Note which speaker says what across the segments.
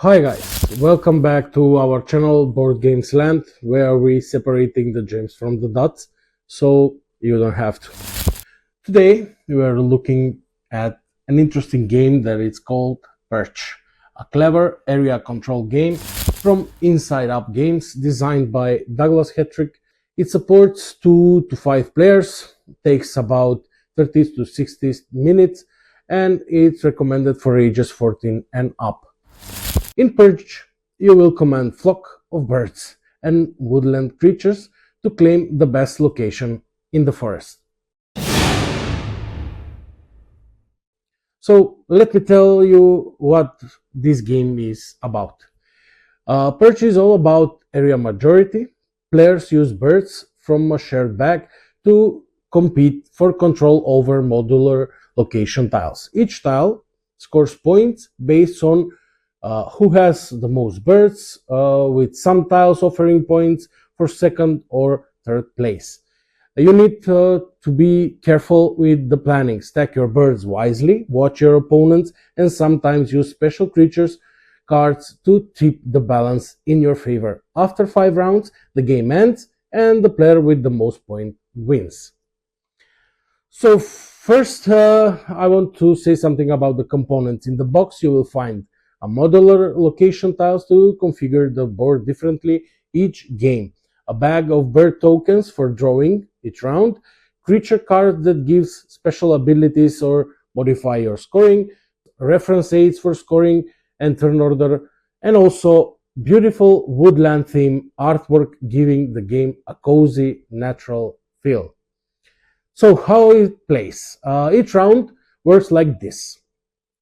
Speaker 1: Hi guys, welcome back to our channel Board Games Land, where we separating the gems from the dots, so you don't have to. Today we are looking at an interesting game that is called Perch, a clever area control game from Inside Up Games, designed by Douglas Hetrick. It supports 2 to 5 players, takes about 30 to 60 minutes, and it's recommended for ages 14 and up. In Perch, you will command flock of birds and woodland creatures to claim the best location in the forest. So let me tell you what this game is about. Perch is all about area majority. Players use birds from a shared bag to compete for control over modular location tiles. Each tile scores points based on who has the most birds, with some tiles offering points for second or third place. You need to be careful with the planning. Stack your birds wisely, watch your opponents, and sometimes use special creatures cards to tip the balance in your favor. After 5 rounds, the game ends, and the player with the most points wins. So first, I want to say something about the components. In the box, you will find a modular location tiles to configure the board differently each game, a bag of bird tokens for drawing each round, creature cards that gives special abilities or modify your scoring, reference aids for scoring and turn order, and also beautiful woodland theme artwork giving the game a cozy, natural feel. So how it plays? Each round works like this.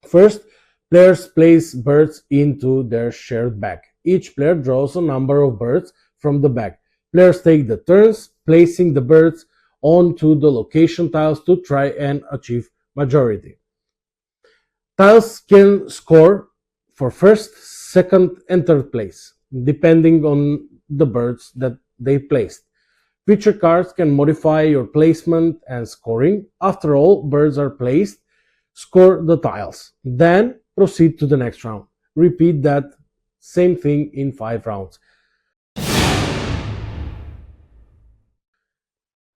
Speaker 1: First, players place birds into their shared bag. Each player draws a number of birds from the bag. Players take the turns placing the birds onto the location tiles to try and achieve majority. Tiles can score for first, second, and third place, depending on the birds that they placed. Feature cards can modify your placement and scoring. After all birds are placed, score the tiles. Then proceed to the next round. Repeat that same thing in 5 rounds.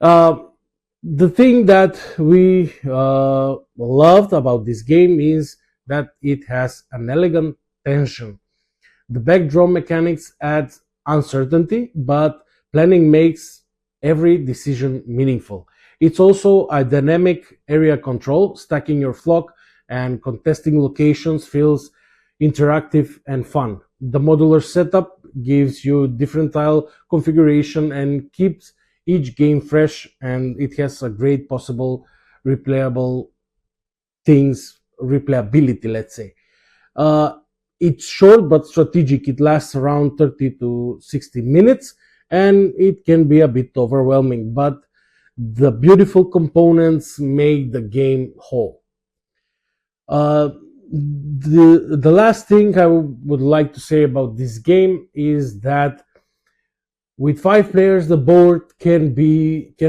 Speaker 1: The thing that we loved about this game is that it has an elegant tension. The backdraw mechanics add uncertainty, but planning makes every decision meaningful. It's also a dynamic area control. Stacking your flock and contesting locations feels interactive and fun. The modular setup gives you different tile configuration and keeps each game fresh, and it has a great possible replayable replayability, let's say. It's short but strategic. It lasts around 30 to 60 minutes, and it can be a bit overwhelming, but the beautiful components make the game whole. The last thing I would like to say about this game is that with 5 players, the board can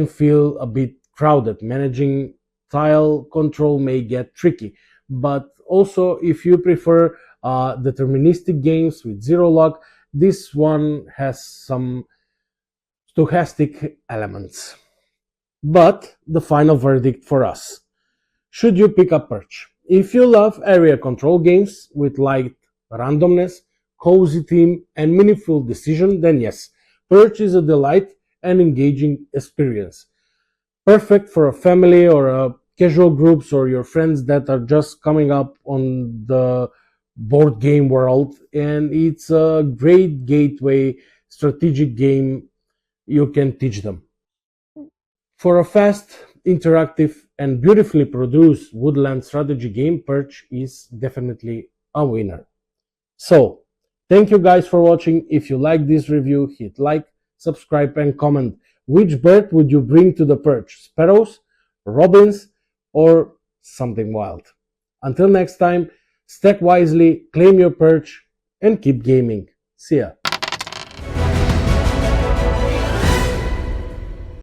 Speaker 1: feel a bit crowded. Managing tile control may get tricky, but also if you prefer deterministic games with zero luck, this one has some stochastic elements. But the final verdict for us: should you pick up Perch? If you love area control games with light randomness, cozy theme, and meaningful decision, then yes, Perch is a delight and engaging experience. Perfect for a family or a casual groups or your friends that are just coming up on the board game world, and it's a great gateway strategic game you can teach them. For a fast, interactive, and beautifully produced woodland strategy game, Perch is definitely a winner. So, thank you guys for watching. If you like this review, hit like, subscribe, and comment. Which bird would you bring to the Perch? Sparrows, robins, or something wild? Until next time, stack wisely, claim your Perch, and keep gaming. See ya.